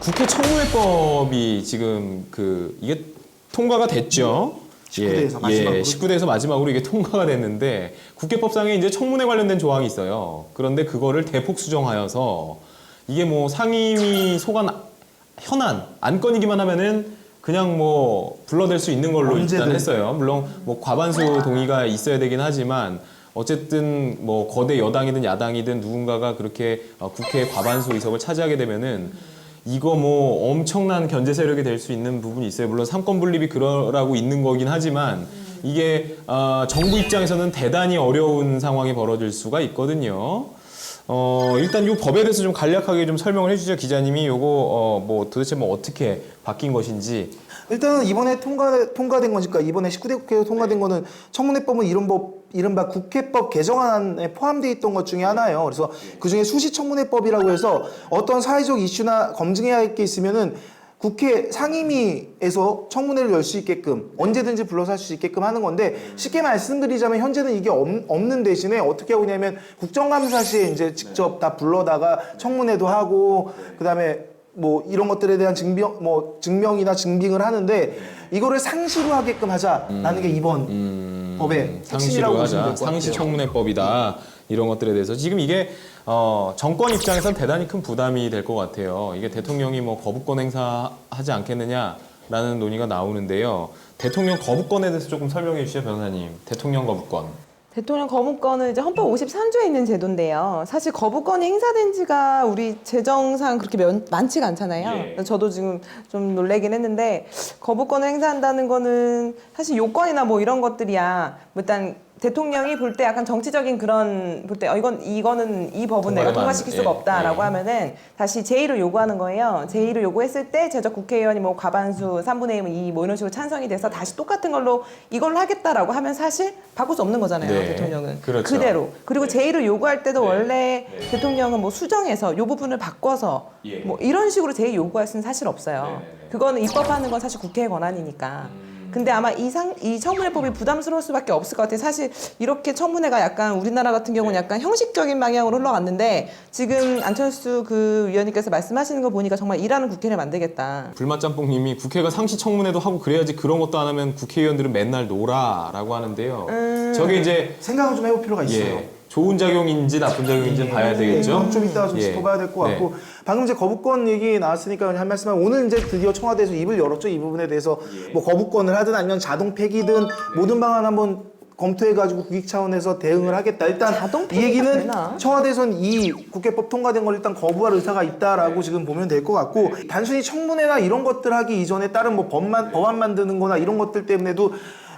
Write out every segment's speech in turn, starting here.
국회 청문회법이 지금 이게 통과가 됐죠. 19대에서 마지막으로. 19대에서 마지막으로 이게 통과가 됐는데 국회법상에 이제 청문회 관련된 조항이 있어요. 그런데 그거를 대폭 수정하여서 이게 뭐 상임위 소관 현안 안건이기만 하면은 그냥 뭐 불러댈 수 있는 걸로 일단 언제든. 했어요. 물론 뭐 과반수 동의가 있어야 되긴 하지만 어쨌든 뭐 거대 여당이든 야당이든 누군가가 그렇게 국회 과반수 의석을 차지하게 되면은 이거 뭐 엄청난 견제 세력이 될 수 있는 부분이 있어요. 물론 삼권 분립이 그러라고 있는 거긴 하지만 이게 정부 입장에서는 대단히 어려운 상황이 벌어질 수가 있거든요. 일단 이 법에 대해서 좀 간략하게 좀 설명을 해주죠. 기자님이 요거 뭐 도대체 뭐 어떻게 바뀐 것인지. 일단은 이번에 통과된 거니까 이번에 19대 국회에서 통과된 거는 청문회법은 이른바 국회법 개정안에 포함되어 있던 것 중에 하나예요. 그래서 그중에 수시청문회법이라고 해서 어떤 사회적 이슈나 검증해야 할 게 있으면은 국회 상임위에서 청문회를 열 수 있게끔 언제든지 불러서 할 수 있게끔 하는 건데 쉽게 말씀드리자면 현재는 이게 없는 대신에 어떻게 하고 있냐면 국정감사시에 이제 직접 다 불러다가 청문회도 하고 그다음에 뭐 이런 것들에 대한 증명이나 증빙을 하는데 이거를 상시로 하게끔 하자라는 게 이번 법의 핵심이라고 상시로 보시면 하자. 될 것 같아요. 상시 청문회법이다. 이런 것들에 대해서 지금 이게 정권 입장에서는 대단히 큰 부담이 될 것 같아요. 이게 대통령이 뭐 거부권 행사하지 않겠느냐라는 논의가 나오는데요. 대통령 거부권에 대해서 조금 설명해 주시죠, 변호사님. 대통령 거부권. 대통령 거부권은 이제 헌법 53조에 있는 제도인데요. 사실 거부권이 행사된 지가 우리 제정상 그렇게 많지가 않잖아요. 그래서 저도 지금 좀 놀래긴 했는데 거부권을 행사한다는 거는 사실 요건이나 뭐 이런 것들이야. 뭐 일단 대통령이 볼 때 약간 정치적인 그런 볼 때 이거는 이 법은 내가 통과시킬 수가 없다라고 하면은 다시 제2로 요구하는 거예요. 제2로 요구했을 때 제적 국회의원이 뭐 과반수 3분의 2 뭐 이런 식으로 찬성이 돼서 다시 똑같은 걸로 이걸로 하겠다라고 하면 사실 바꿀 수 없는 거잖아요. 네. 대통령은 그렇죠. 그대로. 그리고 제2로 요구할 때도 원래 대통령은 뭐 수정해서 요 부분을 바꿔서 뭐 이런 식으로 제2 요구할 수는 사실 없어요. 그거는 입법하는 건 사실 국회의 권한이니까. 근데 아마 이 청문회법이 부담스러울 수밖에 없을 것 같아요. 사실 이렇게 청문회가 약간 우리나라 같은 경우는 약간 형식적인 방향으로 흘러갔는데 지금 안철수 그 위원님께서 말씀하시는 거 보니까 정말 일하는 국회를 만들겠다. 불맛짬뽕님이 국회가 상시 청문회도 하고 그래야지 그런 것도 안 하면 국회의원들은 맨날 놀아라고 하는데요. 저게 이제 생각을 좀 해볼 필요가 있어요. 좋은 작용인지 나쁜 작용인지 봐야 되겠죠. 이건 좀 이따가 좀 짚어봐야 될 것 같고 방금 이제 거부권 얘기 나왔으니까 한 말씀만 오늘 이제 드디어 청와대에서 입을 열었죠. 이 부분에 대해서 뭐 거부권을 하든 아니면 자동 폐기든 모든 방안 한번 검토해가지고 국익 차원에서 대응을 하겠다. 일단 자동 이 얘기는 되나? 청와대에서는 이 국회법 통과된 걸 일단 거부할 의사가 있다라고 지금 보면 될 것 같고 단순히 청문회나 이런 것들 하기 이전에 다른 뭐 법안 만드는 거나 이런 것들 때문에도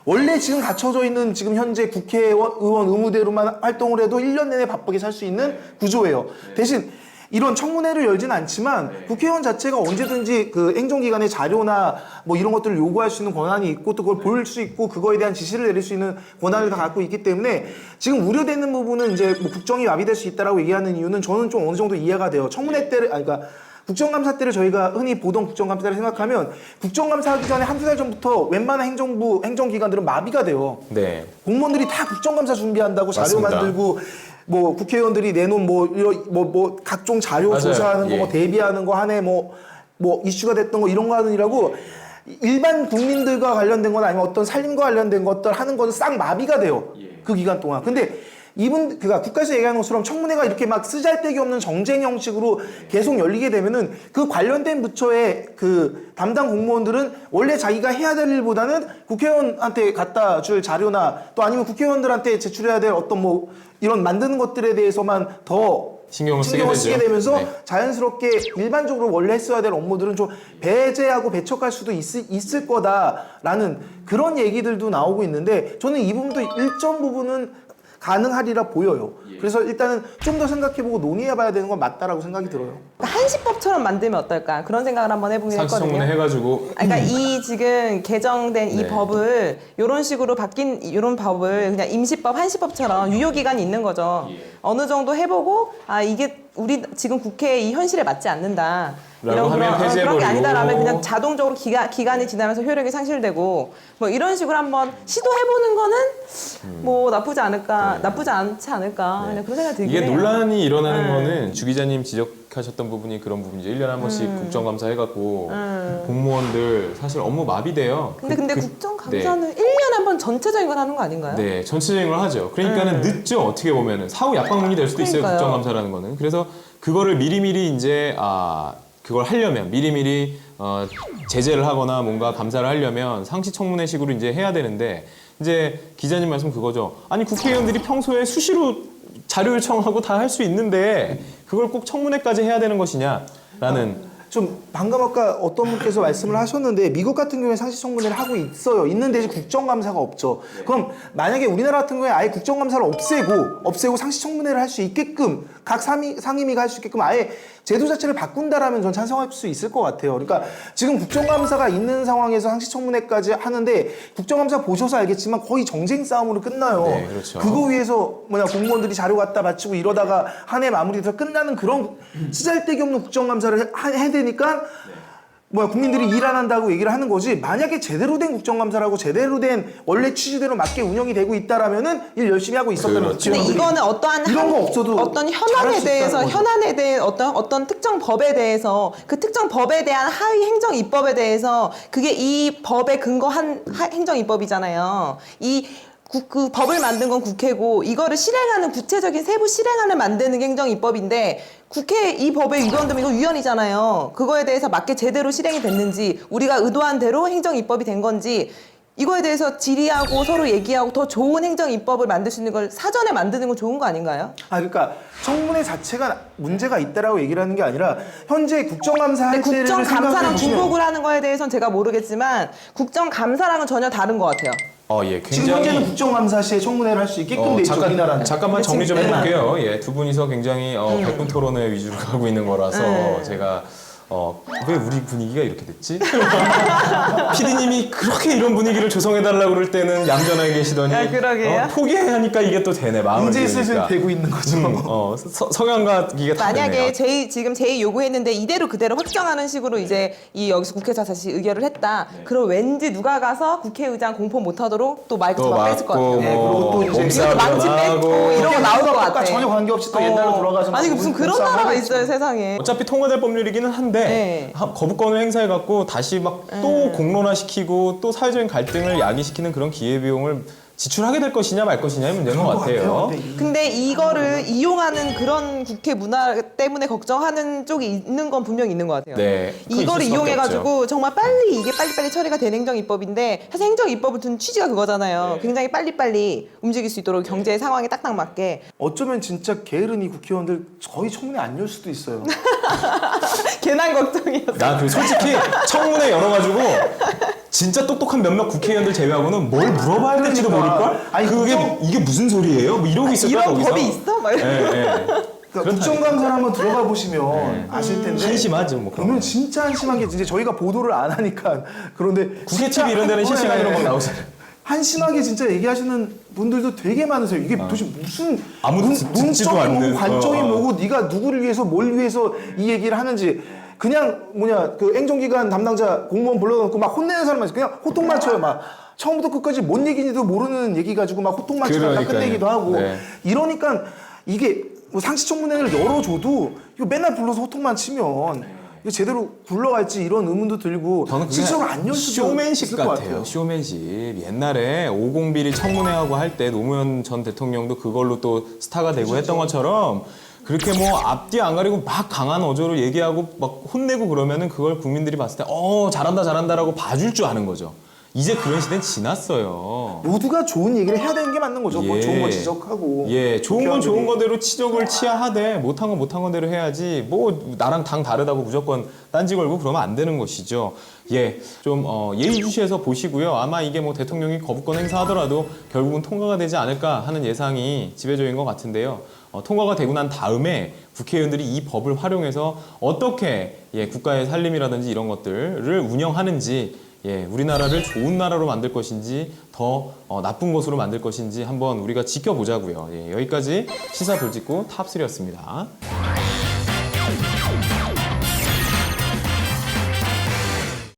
원래 지금 갖춰져 있는 지금 현재 국회의원 의무대로만 활동을 해도 1년 내내 바쁘게 살 수 있는 구조예요. 대신 이런 청문회를 열진 않지만 국회의원 자체가 언제든지 그 행정기관의 자료나 뭐 이런 것들을 요구할 수 있는 권한이 있고 또 그걸 볼 수 있고 그거에 대한 지시를 내릴 수 있는 권한을 다 갖고 있기 때문에 지금 우려되는 부분은 이제 뭐 국정이 마비될 수 있다라고 얘기하는 이유는 저는 좀 어느 정도 이해가 돼요. 청문회 때를 그러니까 국정감사 때를 저희가 흔히 보던 국정감사를 생각하면 국정감사 하기 전에 한두 달 전부터 웬만한 행정기관들은 마비가 돼요. 네. 공무원들이 다 국정감사 준비한다고 자료 맞습니다. 만들고 뭐 국회의원들이 내놓은 뭐 각종 자료 맞아요. 조사하는 거 뭐 대비하는 거 한 해 뭐 이슈가 됐던 거 이런 거 하느라고 일반 국민들과 관련된 거나 아니면 어떤 살림과 관련된 것들 하는 거는 싹 마비가 돼요. 그 기간 동안. 근데 그러니까 국가에서 얘기하는 것처럼 청문회가 이렇게 막 쓰잘데기 없는 정쟁 형식으로 계속 열리게 되면은 그 관련된 부처의 그 담당 공무원들은 원래 자기가 해야 될 일보다는 국회의원한테 갖다 줄 자료나 또 아니면 국회의원들한테 제출해야 될 어떤 뭐 이런 만드는 것들에 대해서만 더 신경을 쓰게 되면서 되죠. 자연스럽게 일반적으로 원래 했어야 될 업무들은 좀 배제하고 배척할 수도 있을 거다라는 그런 얘기들도 나오고 있는데 저는 이 부분도 일정 부분은 가능하리라 보여요. 그래서 일단은 좀 더 생각해보고 논의해봐야 되는 건 맞다라고 생각이 들어요. 그러니까 한시법처럼 만들면 어떨까 그런 생각을 한번 해보긴 상시 했거든요. 청문회 해가지고 그러니까 이 지금 개정된 이 법을 이런 식으로 바뀐 이런 법을 그냥 임시법, 한시법처럼 유효기간이 있는 거죠. 어느 정도 해보고 이게 우리 지금 국회의 이 현실에 맞지 않는다. 라고 하면 그런 게 폐지해버리고. 아니다라면 그냥 자동적으로 기간이 지나면서 효력이 상실되고 뭐 이런 식으로 한번 시도해보는 거는 뭐 나쁘지 않지 않을까 그냥 그런 생각이 들긴 이게 해요. 논란이 일어나는 거는 주 기자님 지적한 지적하셨던 부분이 그런 부분이죠. 1년에 한 번씩 국정감사 해갖고 공무원들 사실 업무 마비돼요. 근데 네. 국정감사는 1년에 한 번 전체적인 걸 하는 거 아닌가요? 네, 전체적인 걸 하죠. 그러니까는 늦죠. 어떻게 보면은 사후 약방문이 될 수도 있어요. 그러니까요. 국정감사라는 거는. 그래서 그거를 미리미리 이제 그걸 하려면 미리미리 제재를 하거나 뭔가 감사를 하려면 상시청문회식으로 이제 해야 되는데 이제 기자님 말씀 그거죠. 아니 국회의원들이 평소에 수시로 자료 요청하고 다 할 수 있는데 그걸 꼭 청문회까지 해야 되는 것이냐라는. 좀 방금 아까 어떤 분께서 말씀을 하셨는데 미국 같은 경우에 상시청문회를 하고 있어요. 있는데 이제 국정감사가 없죠. 그럼 만약에 우리나라 같은 경우에 아예 국정감사를 없애고 상시청문회를 할 수 있게끔 각 상임위가 할 수 있게끔 아예 제도 자체를 바꾼다라면 전 찬성할 수 있을 것 같아요. 그러니까 지금 국정감사가 있는 상황에서 상시청문회까지 하는데 국정감사 보셔서 알겠지만 거의 정쟁 싸움으로 끝나요. 네, 그렇죠. 그거 위해서 공무원들이 자료 갖다 바치고 이러다가 한 해 마무리돼서 끝나는 그런 쓰잘데기 없는 국정감사를 해야 되니까 국민들이 일 안 한다고 얘기를 하는 거지. 만약에 제대로 된 국정감사라고 제대로 된 원래 취지대로 맞게 운영이 되고 있다라면은 일 열심히 하고 있었다는 그렇죠. 근데 이거는 어떠한 이런 거 없어도 어떤 잘할 현안에 수 대해서 있다는 거죠. 현안에 대해 어떤 특정 법에 대해서 그 특정 법에 대한 하위 행정 입법에 대해서 그게 이 법에 근거한 행정 입법이잖아요. 그 법을 만든 건 국회고 이거를 실행하는 구체적인 세부 실행안을 만드는 게 행정 입법인데 국회 이 법에 위반되면 이거 위헌이잖아요. 그거에 대해서 맞게 제대로 실행이 됐는지 우리가 의도한 대로 행정 입법이 된 건지 이거에 대해서 질의하고 서로 얘기하고 더 좋은 행정 입법을 만들 수 있는 걸 사전에 만드는 건 좋은 거 아닌가요? 그러니까 청문회 자체가 문제가 있다라고 얘기를 하는 게 아니라 현재 국정감사 할 때를 국정감사랑 생각해 보시면 중복을 하는 거에 대해서는 제가 모르겠지만 국정감사랑은 전혀 다른 것 같아요. 예, 지금 현재는 굉장히 국정감사 시에 청문회를 할 수 있게끔 돼 있죠, 우리나라는. 잠깐만 근데 정리 좀 지금 해볼게요. 예, 두 분이서 굉장히 백분 토론회 위주로 가고 있는 거라서 제가 왜 우리 분위기가 이렇게 됐지? PD님이 그렇게 이런 분위기를 조성해달라고 그럴 때는 얌전하게 계시더니 그러게요. 포기하니까 이게 또 되네. 마음을 이제 슬슬 비우니까. 되고 있는 거죠. 성향과 이게 다 만약에 되네요. 지금 제의 요구했는데 이대로 그대로 확정하는 식으로 이제 여기서 국회에서 다시 의결을 했다. 그럼 왠지 누가 가서 국회의장 공포 못하도록 또 마이크 또 막 뺏을 것 맞고 같아요. 그리고 또 이제 이것도 망치 뺏고 이런 거 나올 것 같아. 전혀 관계없이 또 옛날로 돌아가서 아니 무슨 그런 나라가 하겠지. 있어요 세상에. 어차피 통과될 법률이기는 한데 네. 거부권을 행사해갖고 다시 막 또 공론화시키고 또 사회적인 갈등을 야기시키는 그런 기회비용을 지출하게 될 것이냐 말 것이냐의 문제인 것 같아요. 근데 이거를 이용하는 그런 국회 문화 때문에 걱정하는 쪽이 있는 건 분명히 있는 것 같아요. 네, 그거 이거를 있을 수밖에 이용해가지고 정말 이게 빨리빨리 처리가 되는 행정 입법인데 사실 행정 입법을 둔 취지가 그거잖아요. 굉장히 빨리빨리 움직일 수 있도록 경제 상황에 딱딱 맞게. 어쩌면 진짜 게으르니 국회의원들 거의 청문회 안 열 수도 있어요. 괜한 걱정이었어. 나 그 솔직히 청문회 열어가지고 진짜 똑똑한 몇몇 국회의원들 제외하고는 뭘 물어봐야 될지도 그러니까. 모를걸? 아니, 이게 무슨 소리예요? 뭐 이러고 있을 거야 이런 거기서. 법이 있어? 막 이러면서. 그러니까 국정감사를 한번 들어가 보시면 아실 텐데 한심하죠, 뭐 그런 보면 거. 진짜 한심한 게 이제 저희가 보도를 안 하니까 그런데 국회 진짜 TV 이런 데는 실시간 이런 거 나오잖아요. 한심하게 진짜 얘기하시는 분들도 되게 많으세요. 이게 도대체 무슨 아무도 듣지도 문적이 않는. 뭐고 관점이 뭐고 네가 누구를 위해서 뭘 위해서 이 얘기를 하는지 그냥 그 행정기관 담당자 공무원 불러놓고 막 혼내는 사람만 있어. 그냥 호통만 쳐요. 막 처음부터 끝까지 뭔 얘기인지도 모르는 얘기 가지고 막 호통만 치다 그러니까요. 끝내기도 하고 네. 이러니까 이게 상시청문회를 열어줘도 이거 맨날 불러서 호통만 치면 이거 제대로 굴러갈지 이런 의문도 들고 저는 그게 실제로 안 열 수도 쇼맨십 있을 것 같아요. 쇼맨십. 옛날에 50비리 청문회하고 할 때 노무현 전 대통령도 그걸로 또 스타가 되고 했던 것처럼 그렇게 뭐 앞뒤 안 가리고 막 강한 어조로 얘기하고 막 혼내고 그러면은 그걸 국민들이 봤을 때 잘한다라고 봐줄 줄 아는 거죠. 이제 그런 시대는 지났어요. 모두가 좋은 얘기를 해야 되는 게 맞는 거죠. 뭐 예. 좋은 거 지적하고. 예, 좋은 건 좋은 국회의원들이. 거대로 지적을 취하하되 못한 건 못한 거대로 해야지 뭐 나랑 당 다르다고 무조건 딴지 걸고 그러면 안 되는 것이죠. 예, 좀 예의주시해서 보시고요. 아마 이게 뭐 대통령이 거부권 행사하더라도 결국은 통과가 되지 않을까 하는 예상이 지배적인 것 같은데요. 통과가 되고 난 다음에 국회의원들이 이 법을 활용해서 어떻게 국가의 살림이라든지 이런 것들을 운영하는지 우리나라를 좋은 나라로 만들 것인지 더 나쁜 것으로 만들 것인지 한번 우리가 지켜보자고요. 여기까지 시사 돌직구 탑3였습니다.